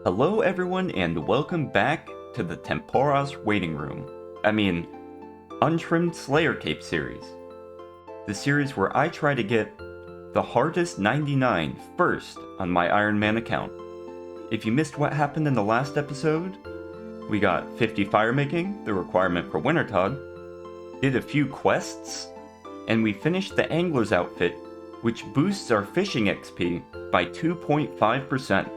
Hello everyone and welcome back to the Temporos Waiting Room. Untrimmed Slayer Cape series. The series where I try to get the hardest 99 first on my Ironman account. If you missed what happened in the last episode, we got 50 fire making, the requirement for Wintertodt, did a few quests, and we finished the Angler's outfit, which boosts our fishing XP by 2.5%.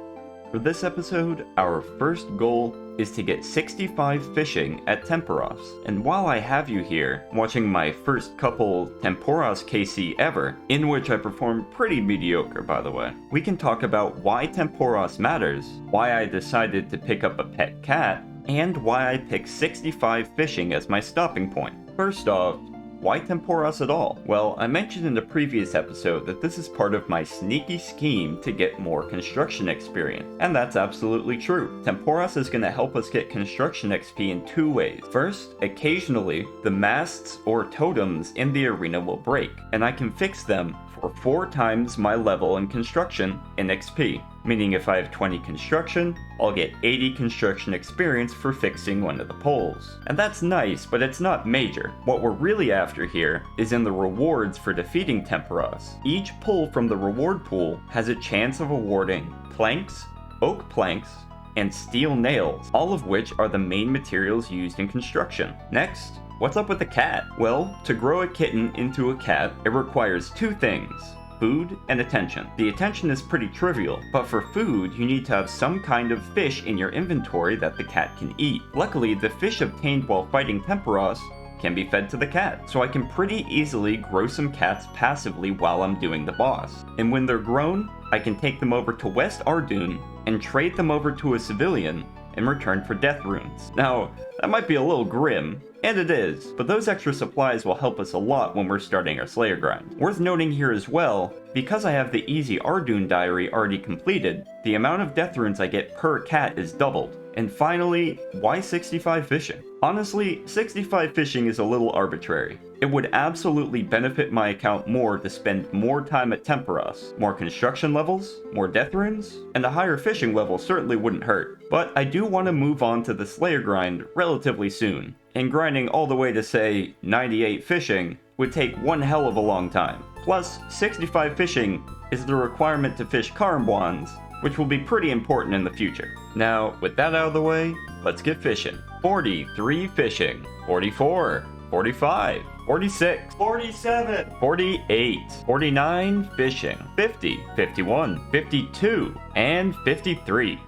For this episode, our first goal is to get 65 fishing at Temporos. And while I have you here, watching my first couple Temporos KC ever, in which I performed pretty mediocre by the way, we can talk about why Temporos matters, why I decided to pick up a pet cat, and why I picked 65 fishing as my stopping point. First off, why Temporos at all? Well, I mentioned in the previous episode that this is part of my sneaky scheme to get more construction experience, and that's absolutely true. Temporos is going to help us get construction XP in two ways. First, occasionally, the masts or totems in the arena will break, and I can fix them for 4 times my level in construction in XP. Meaning if I have 20 construction, I'll get 80 construction experience for fixing one of the poles. And that's nice, but it's not major. What we're really after here is in the rewards for defeating Temporos. Each pull from the reward pool has a chance of awarding planks, oak planks, and steel nails, all of which are the main materials used in construction. Next, what's up with the cat? Well, to grow a kitten into a cat, it requires 2 things. Food and attention. The attention is pretty trivial, but for food, you need to have some kind of fish in your inventory that the cat can eat. Luckily, the fish obtained while fighting Temporos can be fed to the cat, so I can pretty easily grow some cats passively while I'm doing the boss. And when they're grown, I can take them over to West Ardoon and trade them over to a civilian in return for death runes. Now, that might be a little grim, and it is, but those extra supplies will help us a lot when we're starting our Slayer grind. Worth noting here as well, because I have the easy Ardoon diary already completed, the amount of death runes I get per cat is doubled. And finally, why 65 fishing? Honestly, 65 fishing is a little arbitrary. It would absolutely benefit my account more to spend more time at Temporos. More construction levels, more death runes, and a higher fishing level certainly wouldn't hurt. But I do want to move on to the Slayer grind relatively soon, and grinding all the way to say 98 fishing would take one hell of a long time. Plus, 65 fishing is the requirement to fish Karambwans, which will be pretty important in the future. Now, with that out of the way, let's get fishing. 43 fishing, 44, 45, 46, 47, 48, 49 fishing, 50, 51, 52, and 53.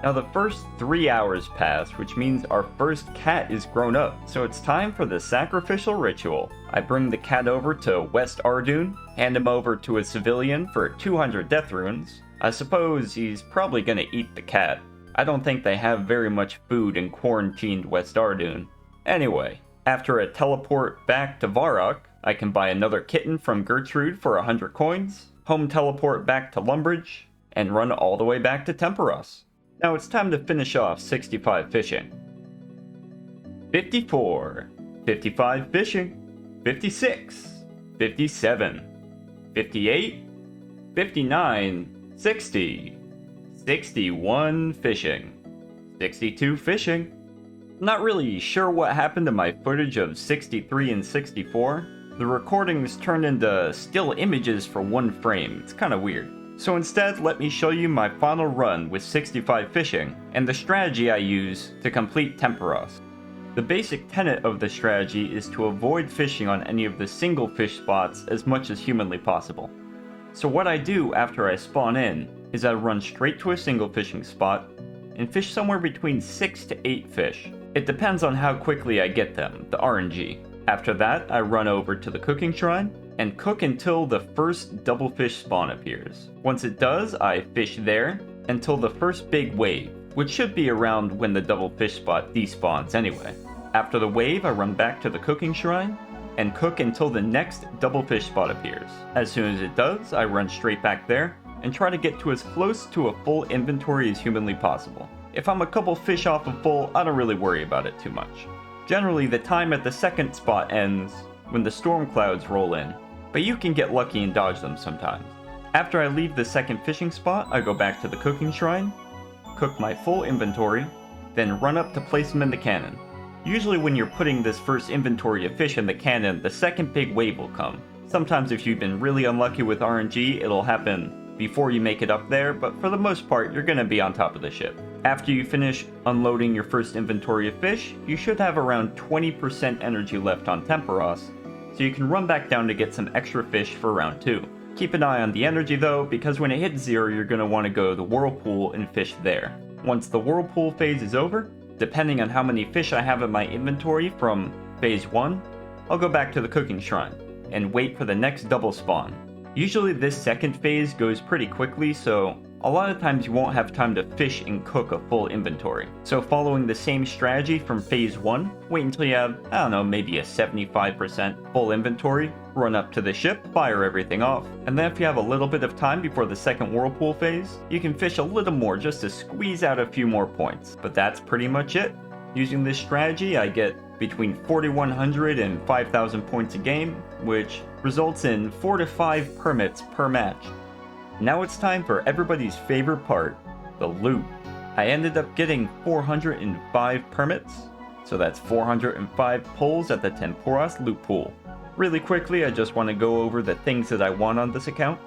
Now the first 3 hours pass, which means our first cat is grown up, so it's time for the sacrificial ritual. I bring the cat over to West Ardoon, hand him over to a civilian for 200 death runes. I suppose he's probably gonna eat the cat. I don't think they have very much food in quarantined West Ardoon. Anyway, after a teleport back to Varrock, I can buy another kitten from Gertrude for 100 coins, home teleport back to Lumbridge, and run all the way back to Temporos. Now it's time to finish off 65 fishing. 54, 55 fishing, 56, 57, 58, 59, 60, 61 fishing, 62 fishing. Not really sure what happened to my footage of 63 and 64. The recordings turned into still images for 1 frame. It's kinda weird. So instead, let me show you my final run with 65 fishing, and the strategy I use to complete Temporos. The basic tenet of the strategy is to avoid fishing on any of the single fish spots as much as humanly possible. So what I do after I spawn in, is I run straight to a single fishing spot, and fish somewhere between 6 to 8 fish. It depends on how quickly I get them, the RNG. After that, I run over to the cooking shrine, and cook until the first double fish spawn appears. Once it does, I fish there until the first big wave, which should be around when the double fish spot despawns anyway. After the wave, I run back to the cooking shrine and cook until the next double fish spot appears. As soon as it does, I run straight back there and try to get to as close to a full inventory as humanly possible. If I'm a couple fish off of full, I don't really worry about it too much. Generally, the time at the second spot ends when the storm clouds roll in, but you can get lucky and dodge them sometimes. After I leave the second fishing spot, I go back to the cooking shrine, cook my full inventory, then run up to place them in the cannon. Usually when you're putting this first inventory of fish in the cannon, the second big wave will come. Sometimes if you've been really unlucky with RNG, it'll happen before you make it up there, but for the most part, you're gonna be on top of the ship. After you finish unloading your first inventory of fish, you should have around 20% energy left on Temporos, so you can run back down to get some extra fish for round 2. Keep an eye on the energy though, because when it hits 0, you're gonna want to go to the whirlpool and fish there. Once the whirlpool phase is over, depending on how many fish I have in my inventory from phase 1, I'll go back to the cooking shrine and wait for the next double spawn. Usually this second phase goes pretty quickly, so a lot of times you won't have time to fish and cook a full inventory. So following the same strategy from phase 1, wait until you have, I don't know, maybe a 75% full inventory, run up to the ship, fire everything off, and then if you have a little bit of time before the second whirlpool phase, you can fish a little more just to squeeze out a few more points. But that's pretty much it. Using this strategy, I get between 4,100 and 5,000 points a game, which results in 4 to 5 permits per match. Now it's time for everybody's favorite part, the loot. I ended up getting 405 permits, so that's 405 pulls at the Temporos loot pool. Really quickly, I just want to go over the things that I want on this account.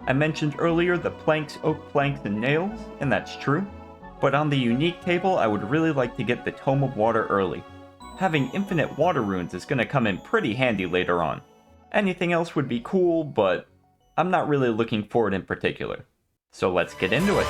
I mentioned earlier the planks, oak planks, and nails, and that's true. But on the unique table, I would really like to get the Tome of Water early. Having infinite water runes is going to come in pretty handy later on. Anything else would be cool, but I'm not really looking for it in particular. So let's get into it.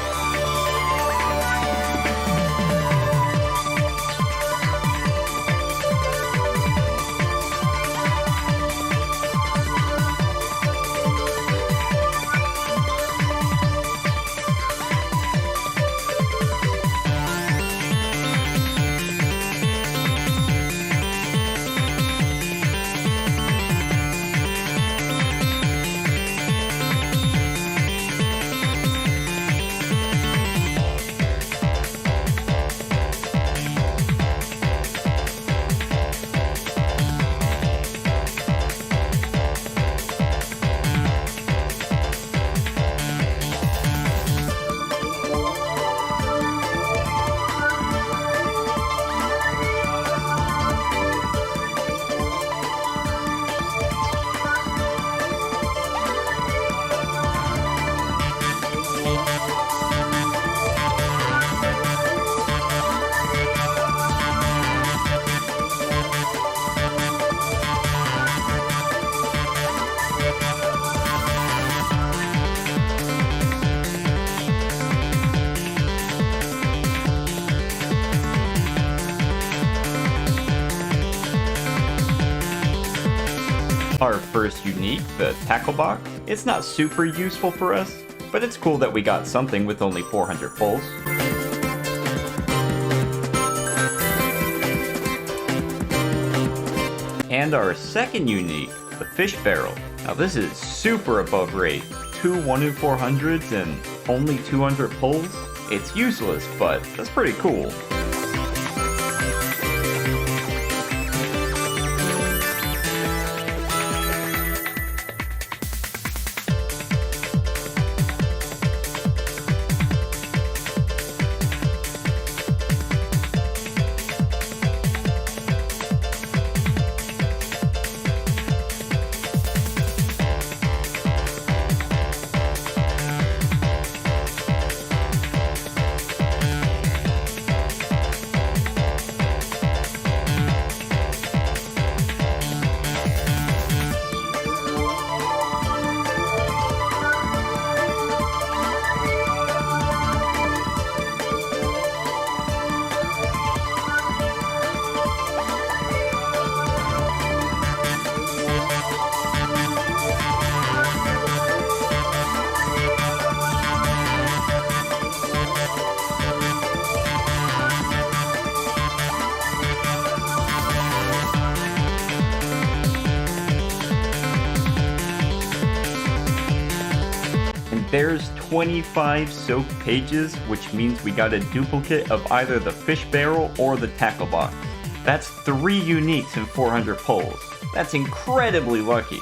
Our first unique, the tackle box. It's not super useful for us, but it's cool that we got something with only 400 pulls. And our second unique, the fish barrel. Now this is super above rate. 2 1 in 400s and only 200 pulls. It's useless, but that's pretty cool. There's 25 soaked pages, which means we got a duplicate of either the fish barrel or the tackle box. That's 3 uniques and 400 pulls. That's incredibly lucky.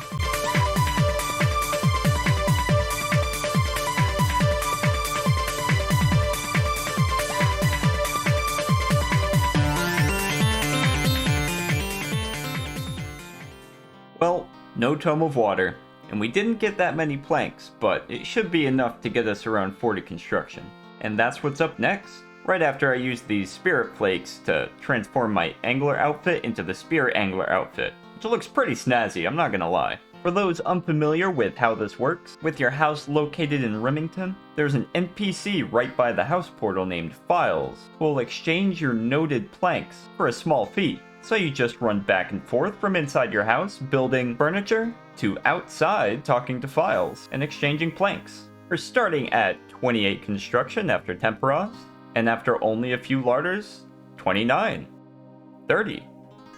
Well, no tome of water, and we didn't get that many planks, but it should be enough to get us around 40 construction. And that's what's up next. Right after I use these spirit flakes to transform my angler outfit into the spirit angler outfit, which looks pretty snazzy, I'm not gonna lie. For those unfamiliar with how this works, with your house located in Remington, there's an NPC right by the house portal named Files, who will exchange your noted planks for a small fee. So you just run back and forth from inside your house building furniture to outside talking to Files and exchanging planks. We're starting at 28 construction after Temporos, and after only a few larders, 29, 30,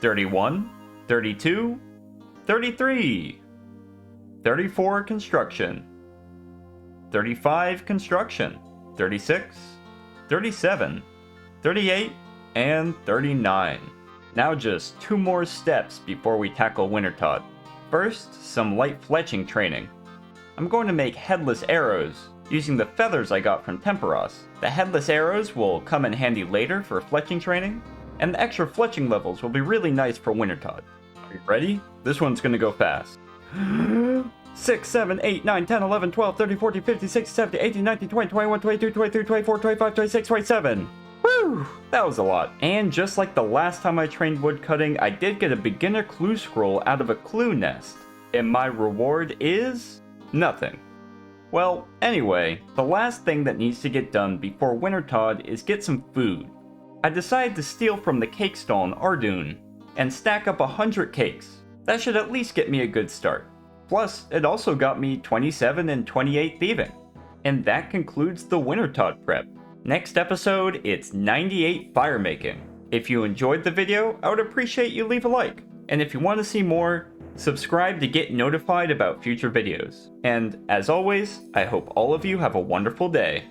31, 32, 33, 34 construction, 35 construction, 36, 37, 38, and 39. Now just 2 more steps before we tackle Wintertodt. First, some light fletching training. I'm going to make headless arrows using the feathers I got from Temporos. The headless arrows will come in handy later for fletching training, and the extra fletching levels will be really nice for Wintertodt. Are you ready? This one's gonna go fast. 6, 7, 8, 9, 10, 11, 12, 13, 14, 15, 16, 17, 18, 19, 20, 21, 22, 23, 24, 25, 26, 27. Woo! That was a lot. And just like the last time I trained woodcutting, I did get a beginner clue scroll out of a clue nest. And my reward is nothing. Well, anyway, the last thing that needs to get done before Wintertodt is get some food. I decided to steal from the cake stall in Ardun and stack up 100 cakes. That should at least get me a good start. Plus, it also got me 27 and 28 thieving. And that concludes the Wintertodt prep. Next episode, it's 98 fire making. If you enjoyed the video, I would appreciate you leave a like. And if you want to see more, subscribe to get notified about future videos. And as always, I hope all of you have a wonderful day.